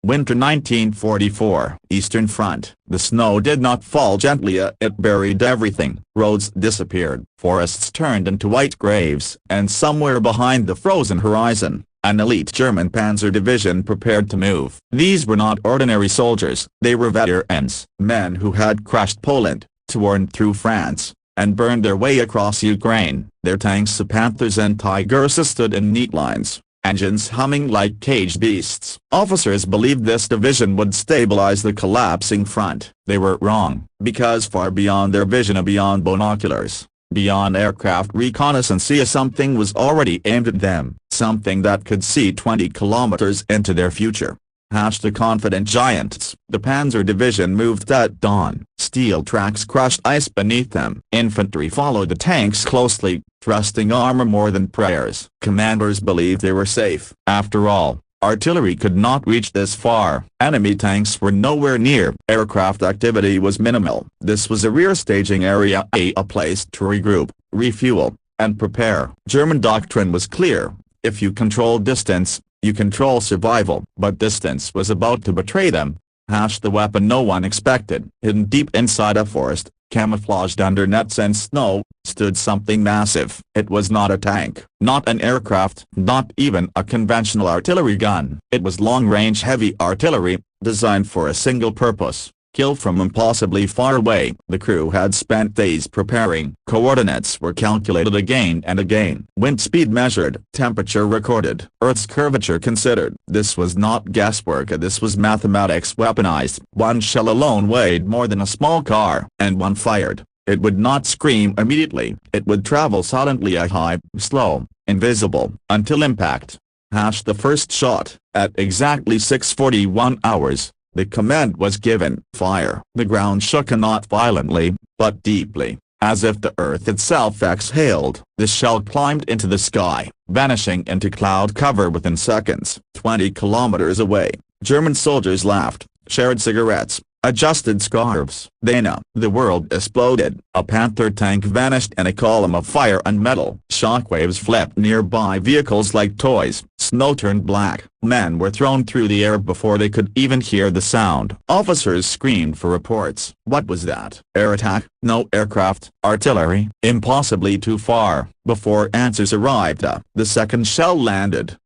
Winter 1944. Eastern Front. The snow did not fall gently, it buried everything. Roads disappeared, forests turned into white graves, and somewhere behind the frozen horizon, an elite German Panzer Division prepared to move. These were not ordinary soldiers, they were veterans, men who had crushed Poland, torn through France, and burned their way across Ukraine. Their tanks, Panthers and Tigers, stood in neat lines, engines humming like caged beasts. Officers believed this division would stabilize the collapsing front. They were wrong, because far beyond their vision, beyond binoculars, beyond aircraft reconnaissance, something was already aimed at them, something that could see 20 kilometers into their future. The confident giants. The Panzer Division moved at dawn. Steel tracks crushed ice beneath them. Infantry followed the tanks closely, trusting armor more than prayers. Commanders believed they were safe. After all, artillery could not reach this far. Enemy tanks were nowhere near. Aircraft activity was minimal. This was a rear staging area, a place to regroup, refuel, and prepare. German doctrine was clear: if you control distance, you control survival. But distance was about to betray them. The weapon no one expected. Hidden deep inside a forest, camouflaged under nets and snow, stood something massive. It was not a tank, not an aircraft, not even a conventional artillery gun. It was long-range heavy artillery, designed for a single purpose: kill from impossibly far away. The crew had spent days preparing. Coordinates were calculated again and again. Wind speed measured. Temperature recorded. Earth's curvature considered. This was not guesswork, this was mathematics weaponized. One shell alone weighed more than a small car. And when fired, it would not scream immediately. It would travel silently, high, slow, invisible, until impact. The first shot, at exactly 6:41 hours. The command was given: fire. The ground shook, not violently, but deeply, as if the earth itself exhaled. The shell climbed into the sky, vanishing into cloud cover within seconds. 20 kilometers away, German soldiers laughed, shared cigarettes, adjusted scarves. The world exploded. A Panther tank vanished in a column of fire and metal. Shockwaves flipped nearby vehicles like toys. Snow turned black. Men were thrown through the air before they could even hear the sound. Officers screamed for reports. What was that? Air attack? No. Aircraft? Artillery? Impossibly too far. Before answers arrived, the second shell landed.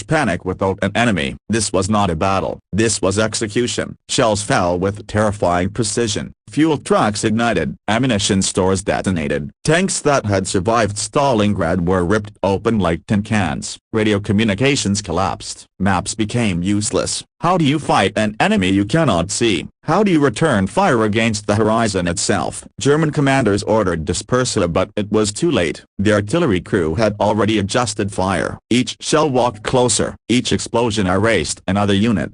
Panic without an enemy. This was not a battle. This was execution. Shells fell with terrifying precision. Fuel trucks ignited. Ammunition stores detonated. Tanks that had survived Stalingrad were ripped open like tin cans. Radio communications collapsed. Maps became useless. How do you fight an enemy you cannot see? How do you return fire against the horizon itself? German commanders ordered dispersal, but it was too late. The artillery crew had already adjusted fire. Each shell walked closer. Each explosion erased another unit.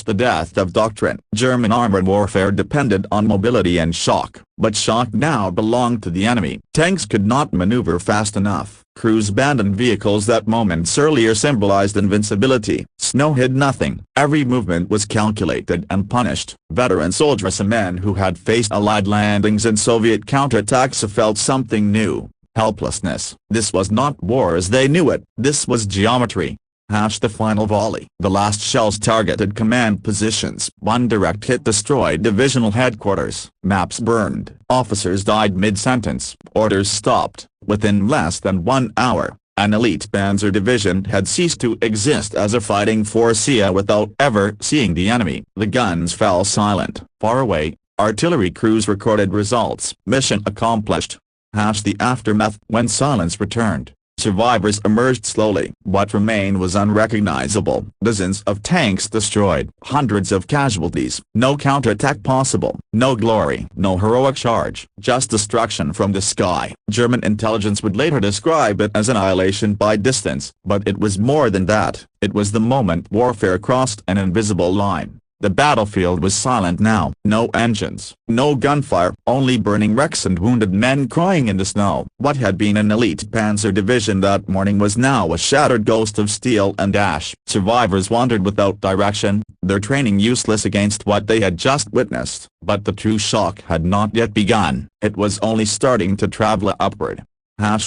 The death of doctrine. German armored warfare depended on mobility and shock, but shock now belonged to the enemy. Tanks could not maneuver fast enough. Crews abandoned vehicles that moments earlier symbolized invincibility. Snow hid nothing. Every movement was calculated and punished. Veteran soldiers, men who had faced Allied landings and Soviet counterattacks, felt something new: helplessness. This was not war as they knew it. This was geometry. The final volley. The last shells targeted command positions. One direct hit destroyed divisional headquarters. Maps burned. Officers died mid-sentence. Orders stopped. Within less than 1 hour, an elite Panzer Division had ceased to exist as a fighting force without ever seeing the enemy. The guns fell silent. Far away, artillery crews recorded results. Mission accomplished. The aftermath. When silence returned, survivors emerged slowly. What remained was unrecognizable. Dozens of tanks destroyed. Hundreds of casualties. No counterattack possible. No glory. No heroic charge. Just destruction from the sky. German intelligence would later describe it as annihilation by distance. But it was more than that. It was the moment warfare crossed an invisible line. The battlefield was silent now. No engines, no gunfire, only burning wrecks and wounded men crying in the snow. What had been an elite Panzer Division that morning was now a shattered ghost of steel and ash. Survivors wandered without direction, their training useless against what they had just witnessed. But the true shock had not yet begun. It was only starting to travel upward.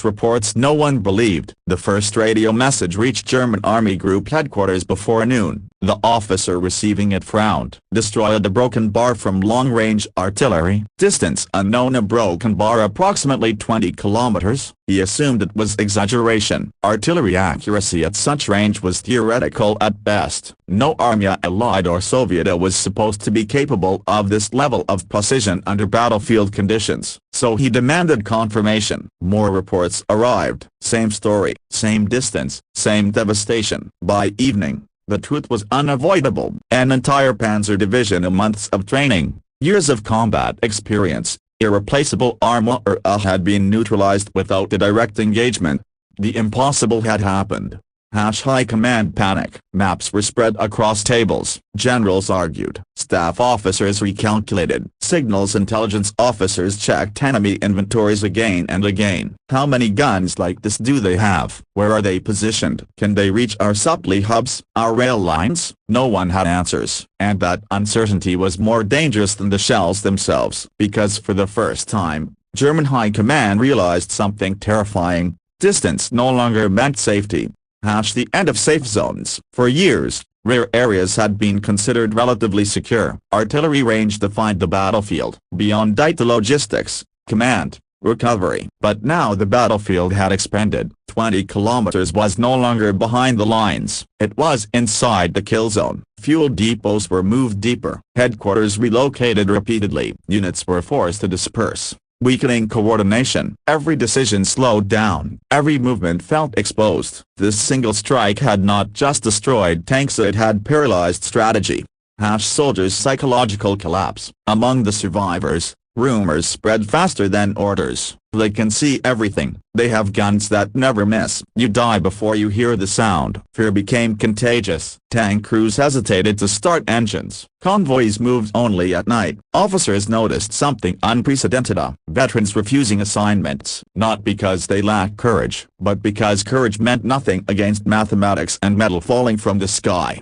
Reports no one believed. The first radio message reached German Army Group headquarters before noon. The officer receiving it frowned. Destroyed a broken bar from long-range artillery. Distance unknown. A broken bar approximately 20 kilometers. He assumed it was exaggeration. Artillery accuracy at such range was theoretical at best. No army, Allied or Soviet, was supposed to be capable of this level of precision under battlefield conditions, so he demanded confirmation. More reports arrived. Same story, same distance, same devastation. By evening, the truth was unavoidable. An entire panzer division and months of training, years of combat experience, irreplaceable armor had been neutralized without a direct engagement. The impossible had happened. High command panic. Maps were spread across tables. Generals argued. Staff officers recalculated. Signals intelligence officers checked enemy inventories again and again. How many guns like this do they have? Where are they positioned? Can they reach our supply hubs, our rail lines? No one had answers. And that uncertainty was more dangerous than the shells themselves. Because for the first time, German high command realized something terrifying. Distance no longer meant safety. The end of safe zones. For years, rare areas had been considered relatively secure. Artillery range defined the battlefield. Beyond it, the logistics, command, recovery. But now the battlefield had expanded. 20 kilometers was no longer behind the lines. It was inside the kill zone. Fuel depots were moved deeper. Headquarters relocated repeatedly. Units were forced to disperse, weakening coordination. Every decision slowed down. Every movement felt exposed. This single strike had not just destroyed tanks, it had paralyzed strategy. Soldiers' psychological collapse. Among the survivors, rumors spread faster than orders. They can see everything. They have guns that never miss. You die before you hear the sound. Fear became contagious. Tank crews hesitated to start engines. Convoys moved only at night. Officers noticed something unprecedented. Veterans refusing assignments. Not because they lacked courage, but because courage meant nothing against mathematics and metal falling from the sky.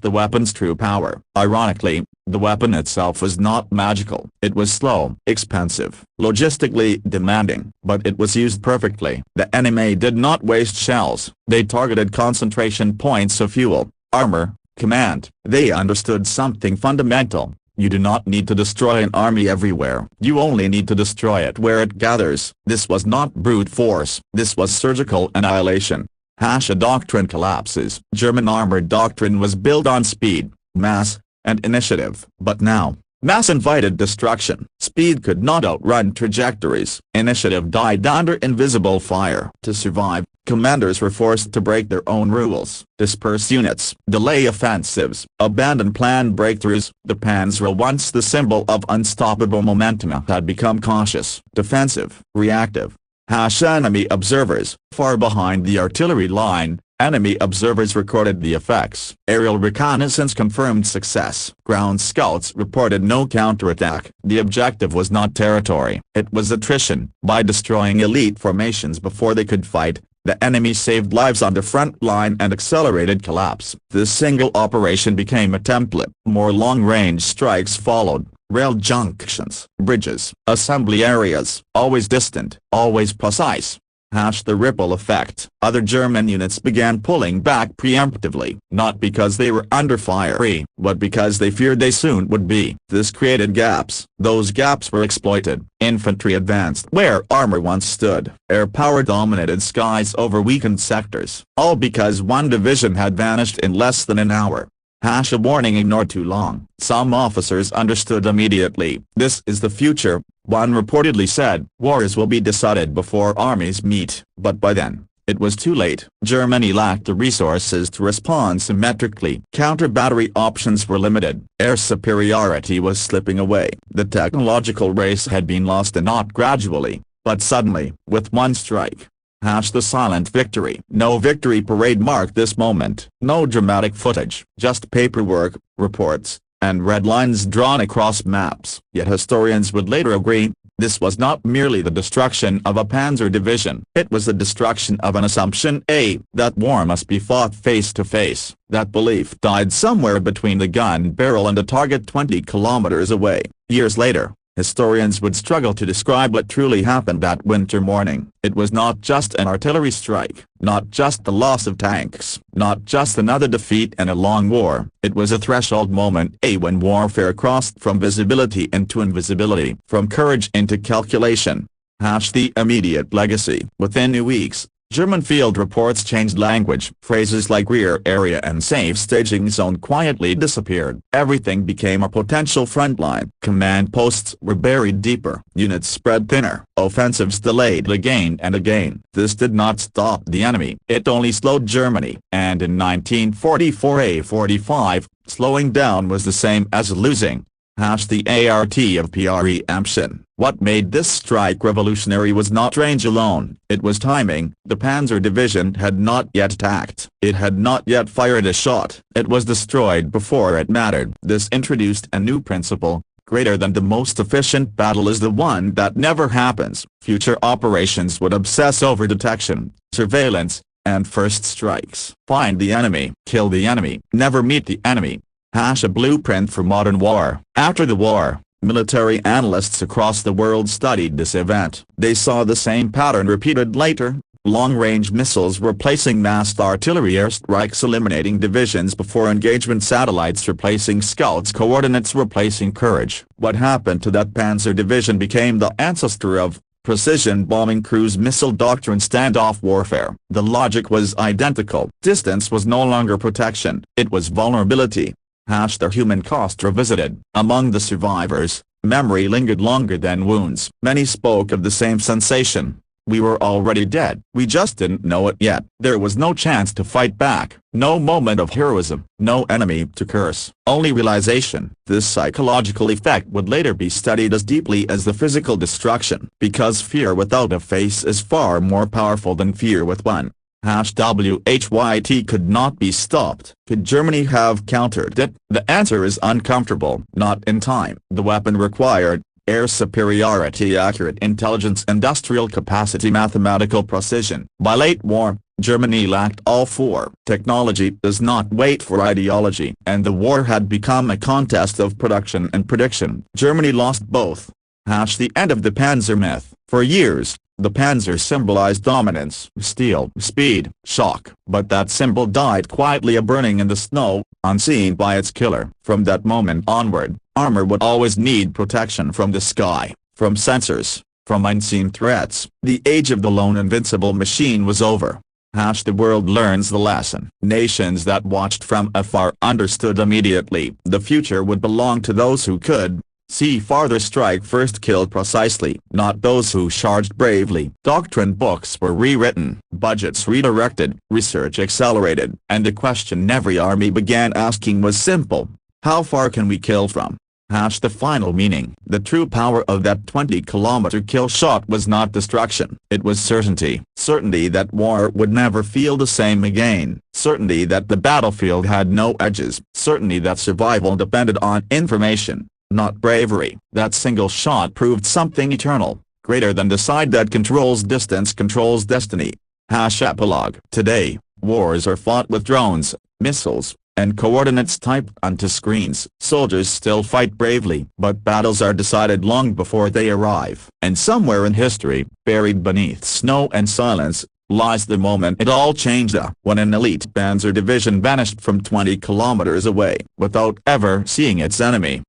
The weapon's true power. Ironically, the weapon itself was not magical. It was slow, expensive, logistically demanding, but it was used perfectly. The enemy did not waste shells. They targeted concentration points of fuel, armor, command. They understood something fundamental. You do not need to destroy an army everywhere. You only need to destroy it where it gathers. This was not brute force. This was surgical annihilation. A doctrine collapses. German armored doctrine was built on speed, mass, and initiative. But now, mass invited destruction. Speed could not outrun trajectories. Initiative died under invisible fire. To survive, commanders were forced to break their own rules, disperse units, delay offensives, abandon planned breakthroughs. The Panzer, once the symbol of unstoppable momentum, had become cautious, defensive, reactive. Enemy observers, far behind the artillery line, enemy observers recorded the effects. Aerial reconnaissance confirmed success. Ground scouts reported no counterattack. The objective was not territory, it was attrition. By destroying elite formations before they could fight, the enemy saved lives on the front line and accelerated collapse. This single operation became a template. More long-range strikes followed. Rail junctions, bridges, assembly areas, always distant, always precise. The ripple effect. Other German units began pulling back preemptively, not because they were under fire, but because they feared they soon would be. This created gaps. Those gaps were exploited. Infantry advanced where armor once stood. Air power dominated skies over weakened sectors. All because one division had vanished in less than an hour. A warning ignored too long. Some officers understood immediately. This is the future, one reportedly said. Wars will be decided before armies meet. But by then, it was too late. Germany lacked the resources to respond symmetrically. Counter-battery options were limited. Air superiority was slipping away. The technological race had been lost, and not gradually, but suddenly, with one strike. The silent victory. No victory parade marked this moment. No dramatic footage. Just paperwork, reports, and red lines drawn across maps. Yet historians would later agree, this was not merely the destruction of a panzer division. It was the destruction of an assumption that war must be fought face to face. That belief died somewhere between the gun barrel and a target 20 kilometers away. Years later, Historians would struggle to describe what truly happened that winter morning. It was not just an artillery strike, not just the loss of tanks, not just another defeat in a long war. It was a threshold moment, when warfare crossed from visibility into invisibility, from courage into calculation. The immediate legacy. Within weeks, German field reports changed language. Phrases like rear area and safe staging zone quietly disappeared. Everything became a potential front line. Command posts were buried deeper. Units spread thinner. Offensives delayed again and again. This did not stop the enemy. It only slowed Germany. And in 1944-45, slowing down was the same as losing. The art of preemption. What made this strike revolutionary was not range alone, it was timing. The Panzer Division had not yet attacked. It had not yet fired a shot. It was destroyed before it mattered. This introduced a new principle. Greater than the most efficient battle is the one that never happens. Future operations would obsess over detection, surveillance, and first strikes. Find the enemy, kill the enemy, never meet the enemy. A blueprint for modern war. After the war, military analysts across the world studied this event. They saw the same pattern repeated later. Long-range missiles replacing massed artillery airstrikes, eliminating divisions before engagement, satellites replacing scouts, coordinates replacing courage. What happened to that Panzer Division became the ancestor of precision bombing, cruise missile doctrine, standoff warfare. The logic was identical. Distance was no longer protection, it was vulnerability. The human cost revisited. Among the survivors, memory lingered longer than wounds. Many spoke of the same sensation. We were already dead. We just didn't know it yet. There was no chance to fight back, no moment of heroism, no enemy to curse, only realization. This psychological effect would later be studied as deeply as the physical destruction, because fear without a face is far more powerful than fear with one. WWII could not be stopped. Could Germany have countered it? The answer is uncomfortable. Not in time. The weapon required: air superiority, accurate intelligence, industrial capacity, mathematical precision. By late war, Germany lacked all four. Technology does not wait for ideology, and the war had become a contest of production and prediction. Germany lost both. The end of the Panzer myth. For years, the Panzer symbolized dominance, steel, speed, shock, but that symbol died quietly, a burning in the snow, unseen by its killer. From that moment onward, armor would always need protection from the sky, from sensors, from unseen threats. The age of the lone invincible machine was over. The world learns the lesson. Nations that watched from afar understood immediately. The future would belong to those who could see farther, strike first, kill precisely, not those who charged bravely. Doctrine books were rewritten, budgets redirected, research accelerated, and the question every army began asking was simple: how far can we kill from? The final meaning. The true power of that 20-kilometer kill shot was not destruction, it was certainty. Certainty that war would never feel the same again. Certainty that the battlefield had no edges. Certainty that survival depended on information, not bravery. That single shot proved something eternal, greater than the side that controls distance controls destiny. Epilogue. Today, wars are fought with drones, missiles, and coordinates typed onto screens. Soldiers still fight bravely, but battles are decided long before they arrive. And somewhere in history, buried beneath snow and silence, lies the moment it all changed. When an elite Panzer Division vanished from 20 kilometers away, without ever seeing its enemy.